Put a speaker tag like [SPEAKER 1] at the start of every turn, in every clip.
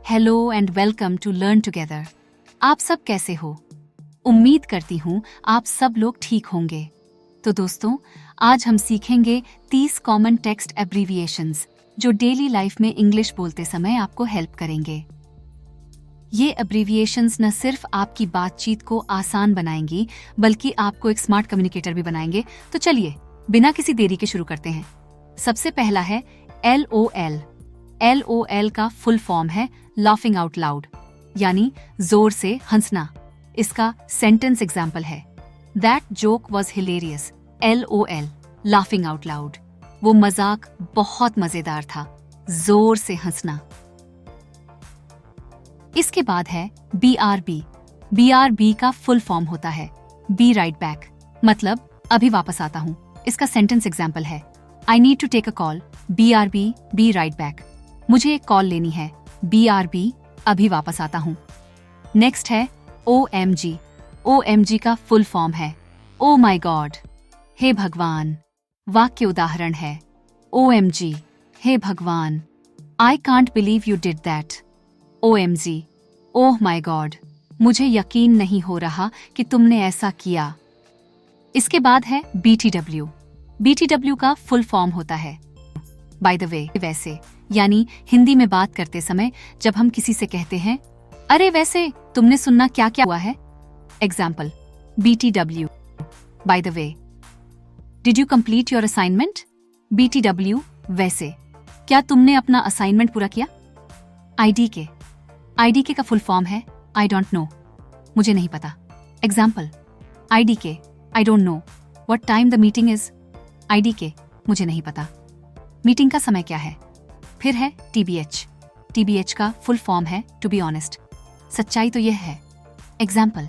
[SPEAKER 1] Hello and welcome to learn together. आप सब कैसे हो? उम्मीद करती हूँ आप सब लोग ठीक होंगे। तो दोस्तों, आज हम सीखेंगे 30 कॉमन टेक्स्ट एब्रीविएशंस जो डेली लाइफ में इंग्लिश बोलते समय आपको हेल्प करेंगे। ये एब्रीविएशंस न सिर्फ आपकी बातचीत को आसान बनाएंगी बल्कि आपको एक स्मार्ट कम्युनिकेटर भी बनाएंगे। तो चलिए बिना किसी देरी के शुरू करते हैं। सबसे पहला है LOL। LOL का फुल फॉर्म है लाफिंग आउट लाउड, यानी जोर से हंसना। इसका सेंटेंस एग्जाम्पल है that joke was hilarious. LOL laughing out loud, वो मजाक बहुत मजेदार था। जोर से हंसना। इसके बाद है BRB। BRB का फुल फॉर्म होता है बी राइट बैक, मतलब अभी वापस आता हूँ। इसका सेंटेंस एग्जाम्पल है I need to take a call. BRB B right back, मुझे एक कॉल लेनी है। BRB अभी वापस आता हूँ। नेक्स्ट है OMG। OMG का फुल फॉर्म है ओ माई गॉड, हे भगवान। वाक्य उदाहरण है OMG, हे भगवान, I can't believe you did that. OMG, oh my God, मुझे यकीन नहीं हो रहा कि तुमने ऐसा किया। इसके बाद है BTW। BTW का फुल फॉर्म होता है बाय द वे, वैसे, यानी हिंदी में बात करते समय जब हम किसी से कहते हैं अरे वैसे तुमने सुनना क्या क्या हुआ है। Example BTW, by the way, did you complete your assignment. BTW, वैसे, क्या तुमने अपना असाइनमेंट पूरा किया। IDK का फुल फॉर्म है आई डोंट नो, मुझे नहीं पता। Example IDK, I don't know what time the meeting is. IDK, मुझे नहीं पता मीटिंग का समय क्या है। फिर है TBH। TBH का फुल फॉर्म है टू बी ऑनेस्ट, सच्चाई तो यह है। Example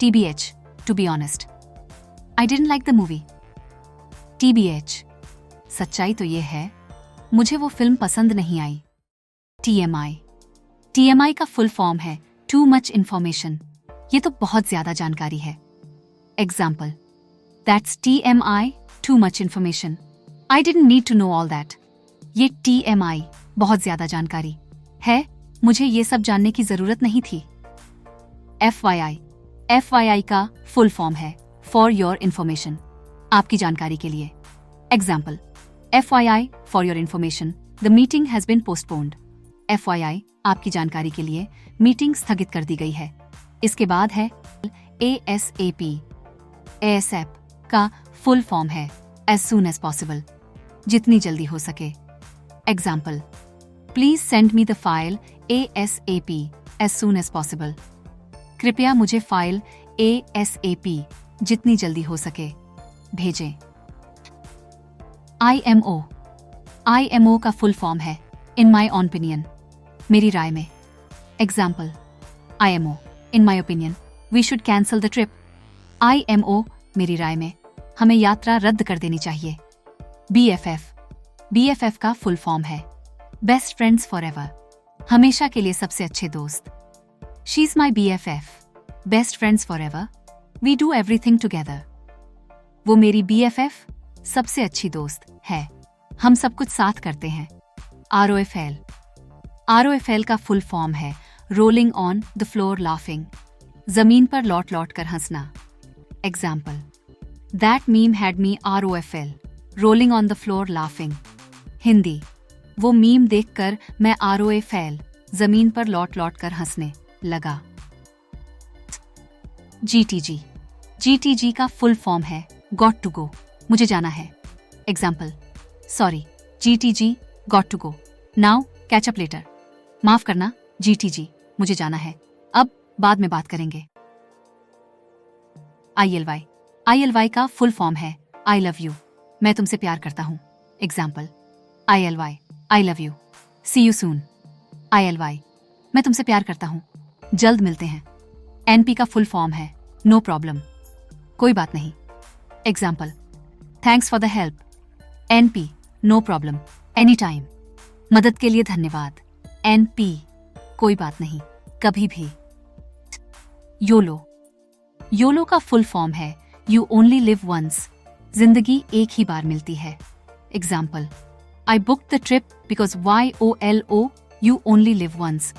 [SPEAKER 1] TBH, to be honest, I didn't like the movie. TBH, सच्चाई तो यह है मुझे वो फिल्म पसंद नहीं आई। TMI का फुल फॉर्म है टू मच इंफॉर्मेशन, ये तो बहुत ज्यादा जानकारी है। Example that's TMI, too much information, I didn't need to know all that. ये TMI, बहुत ज्यादा जानकारी है, मुझे ये सब जानने की जरूरत नहीं थी। FYI का फुल फॉर्म है फॉर योर इंफॉर्मेशन, आपकी जानकारी के लिए। Example FYI, for your information, the meeting has been postponed. FYI, आपकी जानकारी के लिए मीटिंग स्थगित कर दी गई है। इसके बाद है ASAP। ASAP का फुल फॉर्म है एज सून एज पॉसिबल, जितनी जल्दी हो सके। Example please send me the file ASAP, as soon as possible, कृपया मुझे फाइल ASAP, जितनी जल्दी हो सके भेजें। IMO का फुल फॉर्म है इन माई ओपिनियन, मेरी राय में। Example IMO, in my opinion we should cancel the trip. IMO, मेरी राय में हमें यात्रा रद्द कर देनी चाहिए। BFF का फुल फॉर्म है बेस्ट फ्रेंड्स फॉर एवर, हमेशा के लिए सबसे अच्छे दोस्त। She is my BFF, best friends forever, we do everything together. वो मेरी BFF, सबसे अच्छी दोस्त है, हम सब कुछ साथ करते हैं। ROFL का फुल फॉर्म है rolling on the floor laughing, जमीन पर लौट लौट कर हंसना। Example that meme had me ROFL, rolling on the floor laughing. Hindi, वो मीम देखकर मैं ROFL, जमीन पर लौट लौट कर हंसने लगा। GTG का फुल फॉर्म है गॉट टू गो, मुझे जाना है। Example sorry GTG, got to go, now catch up later, माफ करना GTG, मुझे जाना है, अब बाद में बात करेंगे। ILY का फुल फॉर्म है आई लव यू, मैं तुमसे प्यार करता हूं। Example ILY, I love you, see you soon. ILY, मैं तुमसे प्यार करता हूं, जल्द मिलते हैं। NP का फुल फॉर्म है नो प्रॉब्लम, कोई बात नहीं। Example thanks for the help. NP, no problem, any time, मदद के लिए धन्यवाद। NP, कोई बात नहीं, कभी भी। YOLO का फुल फॉर्म है यू ओनली लिव वंस, जिंदगी एक ही बार मिलती है। Example I booked the trip because YOLO, you only live once,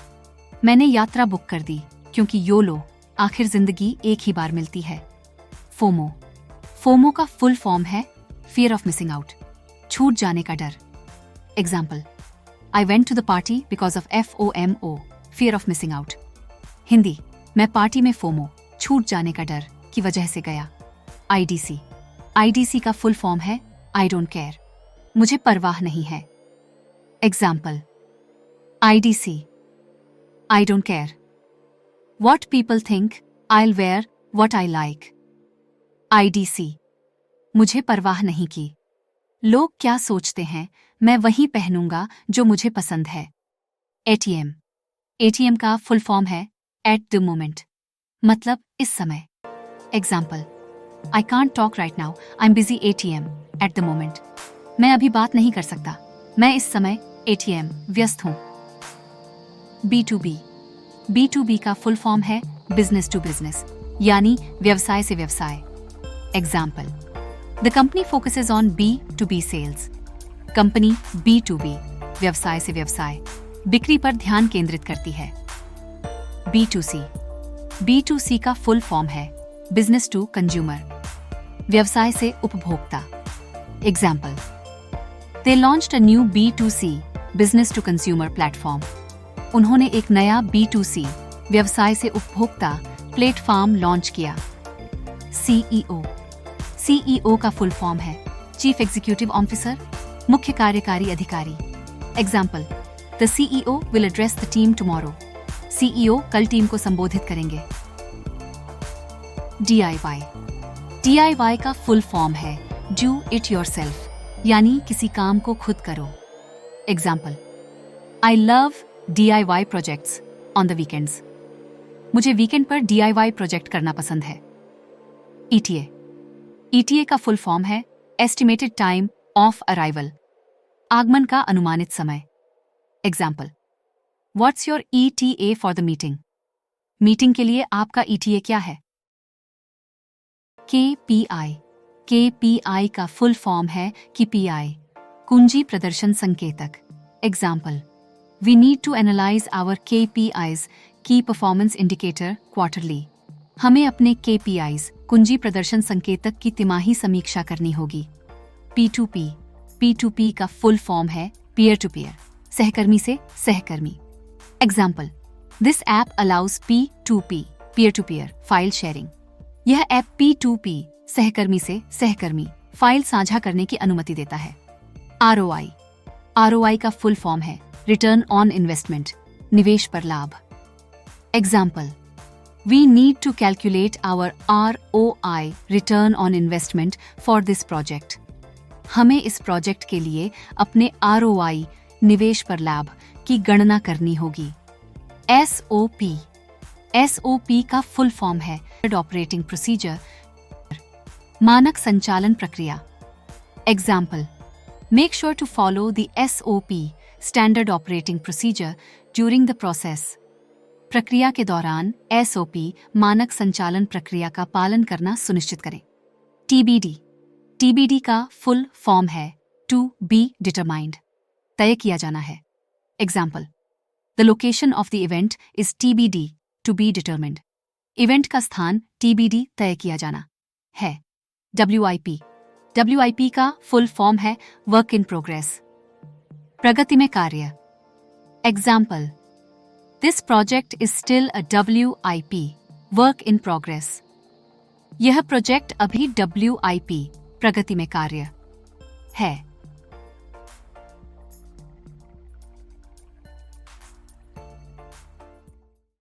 [SPEAKER 1] मैंने यात्रा बुक कर दी क्योंकि योलो, आखिर जिंदगी एक ही बार मिलती है। फोमो। फोमो का फुल फॉर्म है फियर ऑफ मिसिंग आउट, छूट जाने का डर। Example, I went to the party because of FOMO, fear of missing out. Hindi, मैं पार्टी में फोमो, छूट जाने का डर की वजह से गया। IDC। IDC का फुल फॉर्म है आई डोंट केयर, मुझे परवाह नहीं है। Example, IDC, I don't care. What people think, I'll wear what I like. IDC, मुझे परवाह नहीं की, लोग क्या सोचते हैं, मैं वही पहनूंगा जो मुझे पसंद है। ATM। ATM का फुल फॉर्म है at the moment, मतलब इस समय। Example, I can't talk right now, I'm busy ATM at the moment. मैं अभी बात नहीं कर सकता, मैं इस समय ATM व्यस्त हूं। B2B। B2B का फुल फॉर्म है बिजनेस टू बिजनेस, यानी व्यवसाय से व्यवसाय। Example, the company focuses on B2B sales. Company B2B, व्यवसाय से व्यवसाय, बिक्री पर ध्यान केंद्रित करती है। B2C। B2C का फुल फॉर्म है बिजनेस टू कंज्यूमर, व्यवसाय से उपभोक्ता। Example, they launched a new B2C, business to consumer platform. उन्होंने एक नया B2C, व्यवसाय से उपभोक्ता प्लेटफॉर्म लॉन्च किया। CEO। CEO का फुल फॉर्म है चीफ एग्जीक्यूटिव ऑफिसर, मुख्य कार्यकारी अधिकारी। Example, the CEO will address the team tomorrow. CEO कल टीम को संबोधित करेंगे। DIY। DIY का फुल फॉर्म है डू इट योरसेल्फ, यानी किसी काम को खुद करो। Example, I love DIY projects on the weekends. मुझे वीकेंड पर DIY प्रोजेक्ट करना पसंद है। ETA। ETA का फुल फॉर्म है एस्टिमेटेड टाइम ऑफ अराइवल, आगमन का अनुमानित समय। Example, what's your ETA for the meeting. Meeting के लिए आपका ETA क्या है। KPI। KPI का फुल फॉर्म है KPI, कुंजी प्रदर्शन संकेतक। Example, We need to analyze our KPIs, Key Performance Indicator, quarterly. हमें अपने KPIs, कुंजी प्रदर्शन संकेतक की तिमाही समीक्षा करनी होगी। P2P। P2P का फुल फॉर्म है peer to peer, सहकर्मी से सहकर्मी। Example, this app allows P2P, peer to peer, file sharing. यह ऐप P2P, सहकर्मी से सहकर्मी, फाइल साझा करने की अनुमति देता है। ROI। ROI का फुल फॉर्म है रिटर्न ऑन इन्वेस्टमेंट, निवेश पर लाभ। Example, we need to calculate our ROI, return on investment, for this project. हमें इस प्रोजेक्ट के लिए अपने ROI, निवेश पर लाभ, की गणना करनी होगी। SOP। SOP का फुल फॉर्म है ऑपरेटिंग प्रोसीजर, मानक संचालन प्रक्रिया। Example, make sure to follow the SOP, standard operating procedure, during the process. प्रक्रिया के दौरान SOP, मानक संचालन प्रक्रिया का पालन करना सुनिश्चित करें। TBD। TBD का फुल फॉर्म है टू बी डिटरमाइंड, तय किया जाना है। Example, the location of the event is TBD, to be determined. Event का स्थान TBD, तय किया जाना है। WIP। WIP का फुल फॉर्म है वर्क इन प्रोग्रेस, प्रगति में कार्य। Example, this project is still a WIP, work in progress. यह प्रोजेक्ट अभी WIP, प्रगति में कार्य है।